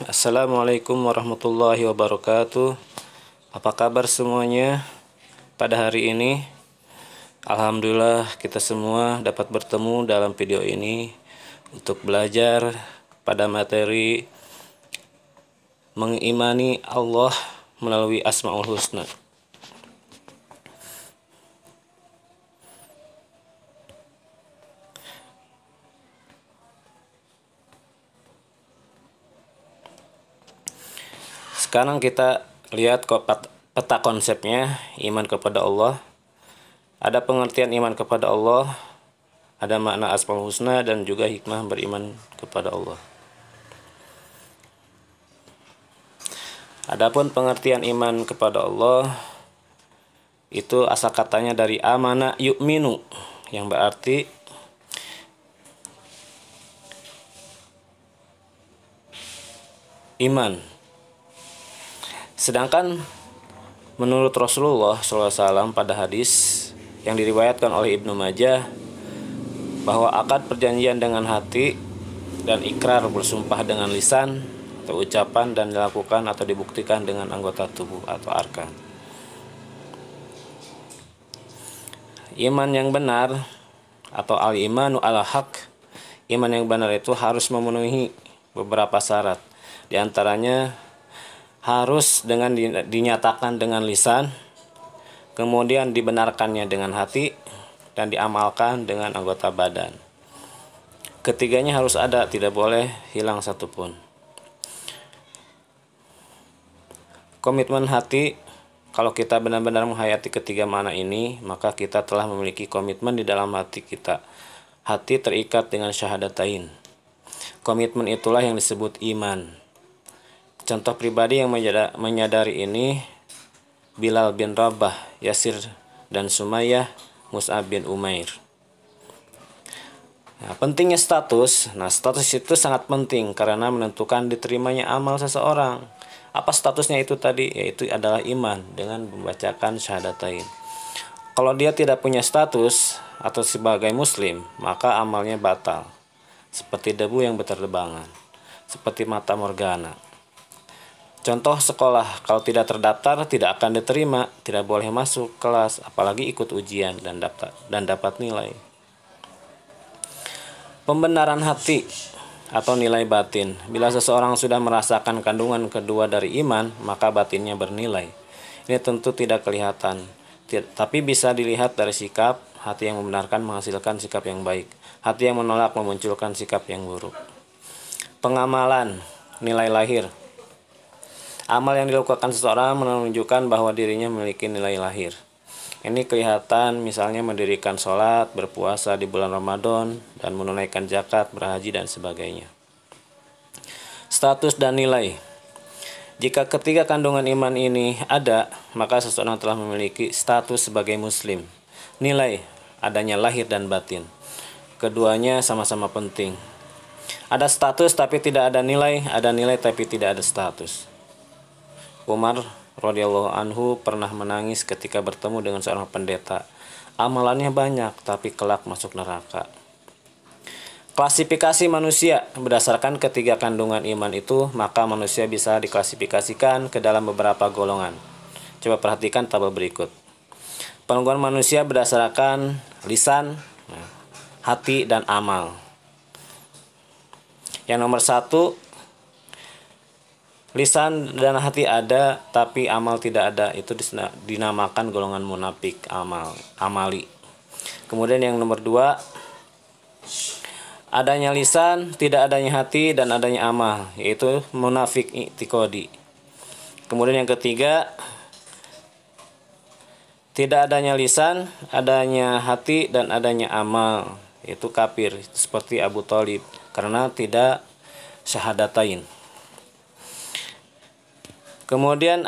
Assalamualaikum warahmatullahi wabarakatuh. Apa kabar semuanya pada hari ini? Alhamdulillah kita semua dapat bertemu dalam video ini untuk belajar pada materi mengimani Allah melalui Asmaul Husna. Sekarang kita lihat peta konsepnya iman kepada Allah. Ada pengertian iman kepada Allah, ada makna Asmaul Husna dan juga hikmah beriman kepada Allah. Adapun pengertian iman kepada Allah itu asal katanya dari amana yu'minu, yang berarti iman. Sedangkan menurut Rasulullah SAW pada hadis yang diriwayatkan oleh Ibnu Majah, bahwa akad perjanjian dengan hati dan ikrar bersumpah dengan lisan atau ucapan dan dilakukan atau dibuktikan dengan anggota tubuh atau arkan. Iman yang benar atau al-imanu ala haq, iman yang benar itu harus memenuhi beberapa syarat. Di antaranya harus dengan dinyatakan dengan lisan, kemudian dibenarkannya dengan hati, dan diamalkan dengan anggota badan. Ketiganya harus ada, tidak boleh hilang satupun. Komitmen hati, kalau kita benar-benar menghayati ketiga makna ini, maka kita telah memiliki komitmen di dalam hati kita. Hati terikat dengan syahadatain. Komitmen itulah yang disebut iman. Contoh pribadi yang menyadari ini, Bilal bin Rabah, Yasir dan Sumayyah, Mus'ab bin Umair. Nah, pentingnya status. Nah, status itu sangat penting karena menentukan diterimanya amal seseorang. Apa statusnya itu tadi? Yaitu adalah iman dengan membacakan syahadatain. Kalau dia tidak punya status atau sebagai muslim, maka amalnya batal. Seperti debu yang berterbangan, seperti mata morgana. Contoh sekolah, kalau tidak terdaftar tidak akan diterima, tidak boleh masuk kelas, apalagi ikut ujian dan dapat nilai. Pembenaran hati atau nilai batin. Bila seseorang sudah merasakan kandungan kedua dari iman, maka batinnya bernilai. Ini tentu tidak kelihatan, tapi bisa dilihat dari sikap. Hati yang membenarkan menghasilkan sikap yang baik. Hati yang menolak memunculkan sikap yang buruk. Pengamalan, nilai lahir. Amal yang dilakukan seseorang menunjukkan bahwa dirinya memiliki nilai lahir. Ini kelihatan misalnya mendirikan sholat, berpuasa di bulan Ramadan, dan menunaikan zakat, berhaji, dan sebagainya. Status dan nilai. Jika ketiga kandungan iman ini ada, maka seseorang telah memiliki status sebagai muslim. Nilai, adanya lahir dan batin. Keduanya sama-sama penting. Ada status tapi tidak ada nilai tapi tidak ada status. Umar radhiyallahu anhu pernah menangis ketika bertemu dengan seorang pendeta. Amalannya banyak tapi kelak masuk neraka. Klasifikasi manusia berdasarkan ketiga kandungan iman itu, maka manusia bisa diklasifikasikan ke dalam beberapa golongan. Coba perhatikan tabel berikut. Penggolongan manusia berdasarkan lisan, hati, dan amal. Yang nomor 1, lisan dan hati ada, tapi amal tidak ada. Itu dinamakan golongan munafik amali. Kemudian yang nomor 2, adanya lisan, tidak adanya hati, dan adanya amal, yaitu munafik i'tiqadi. Kemudian yang ketiga, tidak adanya lisan, adanya hati, dan adanya amal, yaitu kafir, seperti Abu Thalib, karena tidak syahadatain. Kemudian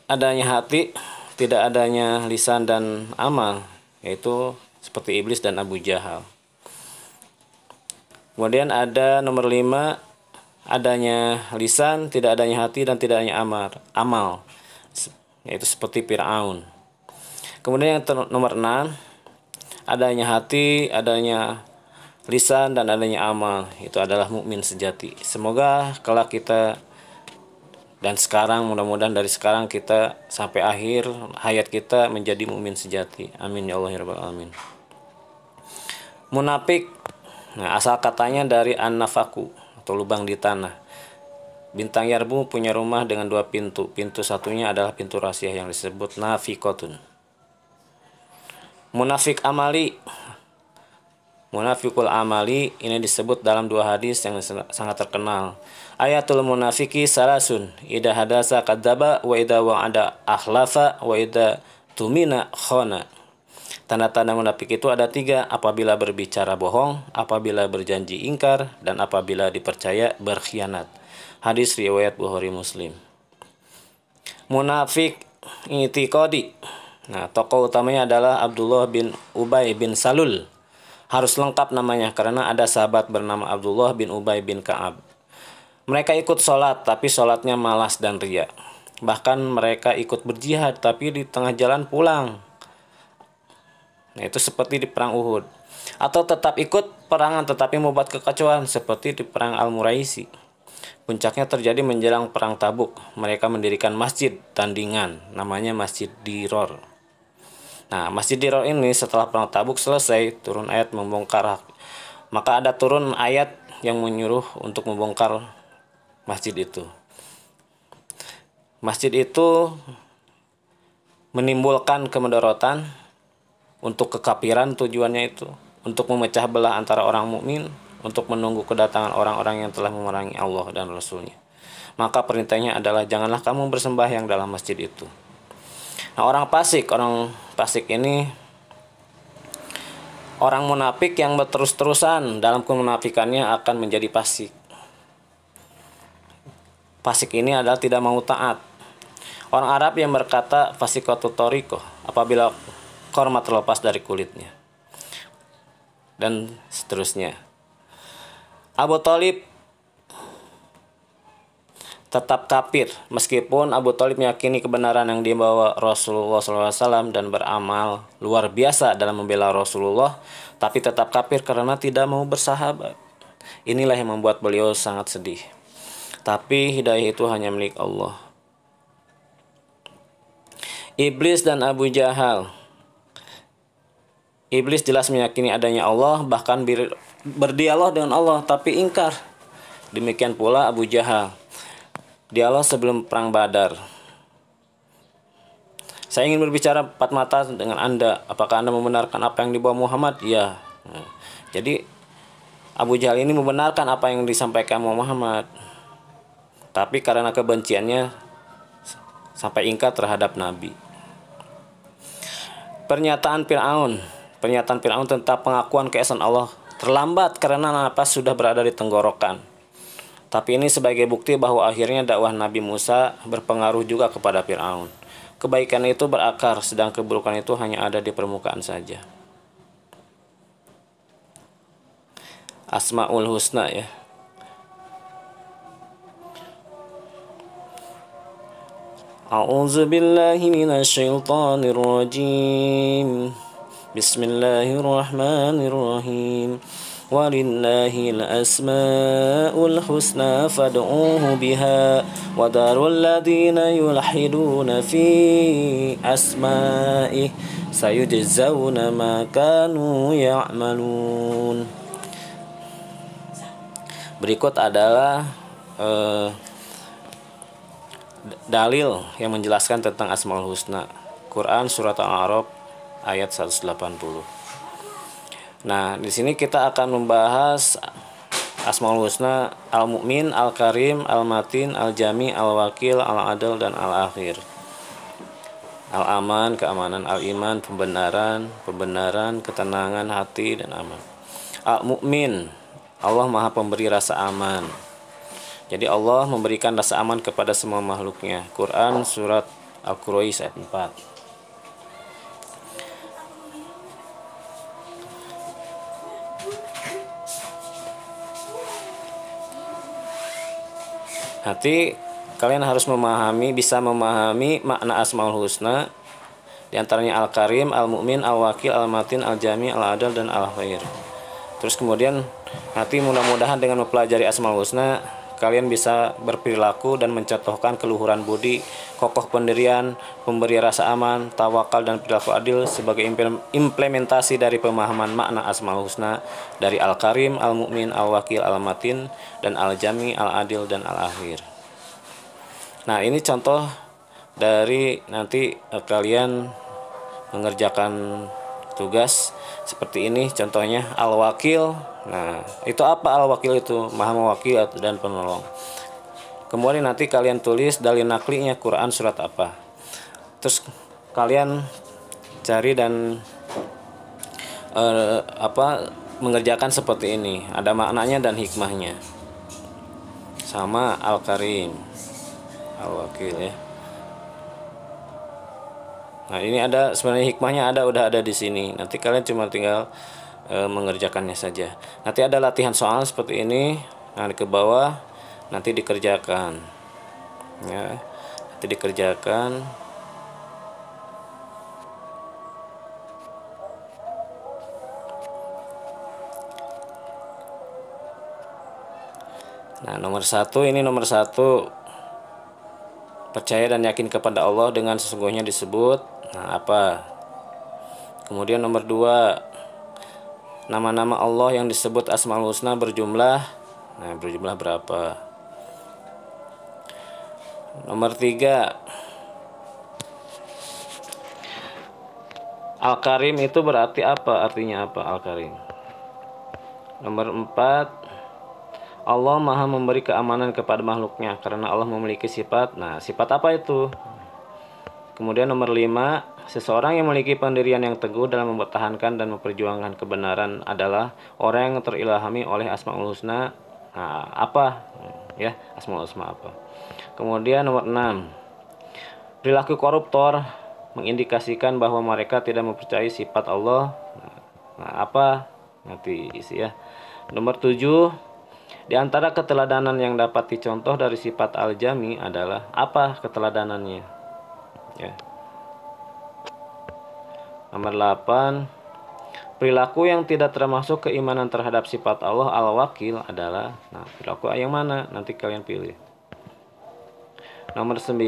adanya hati, tidak adanya lisan dan amal, yaitu seperti iblis dan Abu Jahal. Kemudian ada nomor 5, adanya lisan, tidak adanya hati, dan tidak adanya amal, yaitu seperti Fir'aun. Kemudian yang nomor 6, adanya hati, adanya lisan dan adanya amal, itu adalah mukmin sejati. Semoga kelak kita dan sekarang, mudah-mudahan dari sekarang kita sampai akhir hayat kita menjadi mukmin sejati. Amin ya Allah ya rabbal alamin. Munafik, nah asal katanya dari an-nafaku atau lubang di tanah. Bintang Yarbu punya rumah dengan 2 pintu. Pintu satunya adalah pintu rahasia yang disebut nafikotun. Munafik amali, munafikul amali ini disebut dalam 2 hadis yang sangat terkenal. Ayatul munafiki salasun, idza hadasa kadzaba wa idza wa'ada akhlafa wa idza tumina khana. Tanda-tanda munafik itu ada 3, apabila berbicara bohong, apabila berjanji ingkar, dan apabila dipercaya berkhianat. Hadis riwayat Bukhari Muslim. Munafik i'tiqadi. Nah, tokoh utamanya adalah Abdullah bin Ubay bin Salul. Harus lengkap namanya karena ada sahabat bernama Abdullah bin Ubay bin Ka'ab. Mereka ikut sholat tapi sholatnya malas dan riya. Bahkan mereka ikut berjihad tapi di tengah jalan pulang. Nah, itu seperti di perang Uhud. Atau tetap ikut perangan tetapi membuat kekacauan seperti di perang Al-Muraisi. Puncaknya terjadi menjelang perang Tabuk. Mereka mendirikan masjid tandingan namanya Masjid Diror. Nah, Masjid Diror ini setelah perang Tabuk selesai, turun ayat membongkar. Maka ada turun ayat yang menyuruh untuk membongkar masjid itu. Masjid itu menimbulkan kemudaratan untuk kekafiran, tujuannya itu untuk memecah belah antara orang mukmin, untuk menunggu kedatangan orang-orang yang telah memerangi Allah dan Rasul-Nya. Maka perintahnya adalah janganlah kamu bersembahyang dalam masjid itu. Nah, orang fasik ini orang munafik yang berterus-terusan dalam kemunafikannya akan menjadi fasik. Fasik ini adalah tidak mau taat. Orang Arab yang berkata fasikatu toriko apabila korma terlepas dari kulitnya. Dan seterusnya. Abu Thalib tetap kafir meskipun Abu Thalib meyakini kebenaran yang dibawa Rasulullah SAW dan beramal luar biasa dalam membela Rasulullah, tapi tetap kafir karena tidak mau bersahabat. Inilah yang membuat beliau sangat sedih. Tapi hidayah itu hanya milik Allah. Iblis dan Abu Jahal. Iblis jelas meyakini adanya Allah, bahkan berdialog dengan Allah, tapi ingkar. Demikian pula Abu Jahal. Dialog sebelum perang Badar. Saya ingin berbicara 4 mata dengan Anda. Apakah Anda membenarkan apa yang dibawa Muhammad? Ya. Nah, jadi Abu Jahal ini membenarkan apa yang disampaikan Muhammad. Tapi karena kebenciannya sampai ingkar terhadap Nabi. Pernyataan Fir'aun tentang pengakuan keesaan Allah terlambat karena napas sudah berada di tenggorokan. Tapi ini sebagai bukti bahwa akhirnya dakwah Nabi Musa berpengaruh juga kepada Fir'aun. Kebaikan itu berakar, sedang keburukan itu hanya ada di permukaan saja. Asmaul Husna ya. A'udzu billahi minasy syaithanir rajim. Bismillahirrahmanirrahim. Walillahil asmaul husna fad'uuhu biha wa darul ladzina yulhiduna fi asma'ih sayujzauna ma kanu ya'malun. Berikut adalah dalil yang menjelaskan tentang Asmaul Husna. Quran surat Al-A'raf ayat 180. Nah, di sini kita akan membahas Asmaul Husna, Al-Mu'min, Al-Karim, Al-Matin, Al-Jami, Al-Wakil, Al-Adil, dan Al-Akhir. Al-Aman, keamanan, Al-Iman, pembenaran, ketenangan hati, dan aman. Al-Mu'min, Allah Maha Pemberi rasa aman. Jadi Allah memberikan rasa aman kepada semua makhluknya. Quran surat Al-Quraish ayat 4. Nanti kalian harus bisa memahami makna Asmaul Husna. Di antaranya Al-Karim, Al-Mu'min, Al-Wakil, Al-Matin, Al-Jami, Al-Adil, dan Al-Khair. Terus kemudian nanti mudah-mudahan dengan mempelajari Asmaul Husna kalian bisa berperilaku dan mencontohkan keluhuran budi, kokoh pendirian, pemberi rasa aman, tawakal dan perilaku adil sebagai implementasi dari pemahaman makna Asmaul Husna dari Al-Karim, Al-Mu'min, Al-Wakil, Al-Matin, dan Al-Jami, Al-Adil, dan Al-Akhir. Nah, ini contoh dari nanti kalian mengerjakan tugas seperti ini. Contohnya Al-Wakil. Nah, itu apa Al-Wakil itu? Maha mewakili dan penolong. Kemudian nanti kalian tulis dalil naklinya Quran surat apa. Terus kalian cari dan mengerjakan seperti ini. Ada maknanya dan hikmahnya. Sama Al-Karim, Al-Wakil ya. Nah, ini ada sebenarnya hikmahnya udah ada di sini. Nanti kalian cuma tinggal mengerjakannya saja. Nanti ada latihan soal seperti ini. Nah, ke bawah nanti dikerjakan. Ya, nanti dikerjakan. Nah, nomor 1 ini nomor 1. Percaya dan yakin kepada Allah dengan sesungguhnya disebut. Nah, apa? Kemudian nomor 2, nama-nama Allah yang disebut Asmaul Husna berjumlah. Nah, berjumlah berapa? Nomor 3, Al-Karim itu berarti apa? Artinya apa Al-Karim? Nomor 4, Allah Maha memberi keamanan kepada makhluknya karena Allah memiliki sifat. Nah, sifat apa itu? Kemudian nomor 5, seseorang yang memiliki pendirian yang teguh dalam mempertahankan dan memperjuangkan kebenaran adalah orang yang terilhami oleh Asmaul Husna. Nah, apa? Ya, Asmaul Husna apa? Kemudian nomor 6, perilaku koruptor mengindikasikan bahwa mereka tidak mempercayai sifat Allah. Nah, apa? Nanti isi ya. Nomor 7, di antara keteladanan yang dapat dicontoh dari sifat Al-Jami adalah apa keteladanannya? Ya. Nomor 8, perilaku yang tidak termasuk keimanan terhadap sifat Allah Al-Wakil adalah, nah, perilaku yang mana? Nanti kalian pilih. Nomor 9,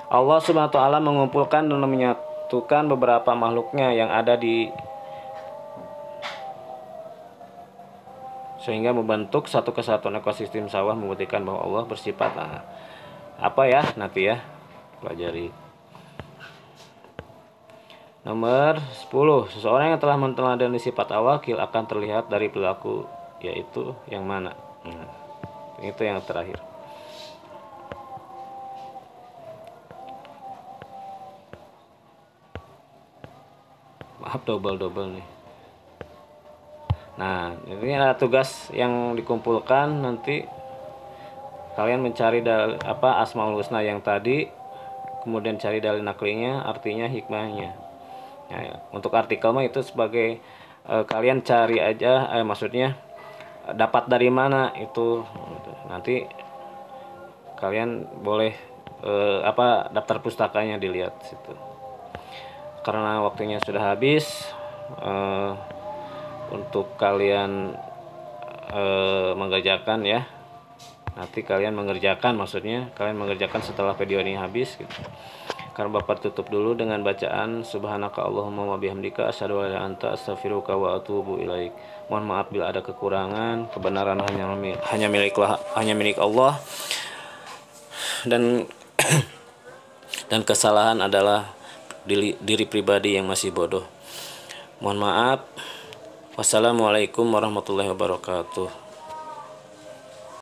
Allah Subhanahu wa taala mengumpulkan dan menyatukan beberapa makhluknya yang ada di sehingga membentuk satu kesatuan ekosistem sawah, membuktikan bahwa Allah bersifat. Nah, apa ya? Nanti ya pelajari. Nomor 10, seseorang yang telah meneladani sifat Al-Wakil akan terlihat dari perilaku, yaitu yang mana? Nah, itu yang terakhir. Maaf, double nih. Nah, ini ada tugas yang dikumpulkan. Nanti kalian mencari Asmaul Husna yang tadi, kemudian cari dalil naklinya, artinya, hikmahnya. Nah, ya. Untuk artikel mah itu sebagai kalian cari aja, maksudnya dapat dari mana itu. Nanti kalian boleh daftar pustakanya dilihat situ. Karena waktunya sudah habis, untuk kalian mengerjakan ya. Nanti kalian mengerjakan, maksudnya kalian mengerjakan setelah video ini habis gitu. Karena Bapak tutup dulu dengan bacaan Subhanaka Allahumma wa bihamdika asyhadu an la ilaha illa anta astaghfiruka wa atubu ilaik. Mohon maaf bila ada kekurangan, kebenaran hanya milik Allah, dan dan kesalahan adalah diri pribadi yang masih bodoh. Mohon maaf. Wassalamualaikum warahmatullahi wabarakatuh.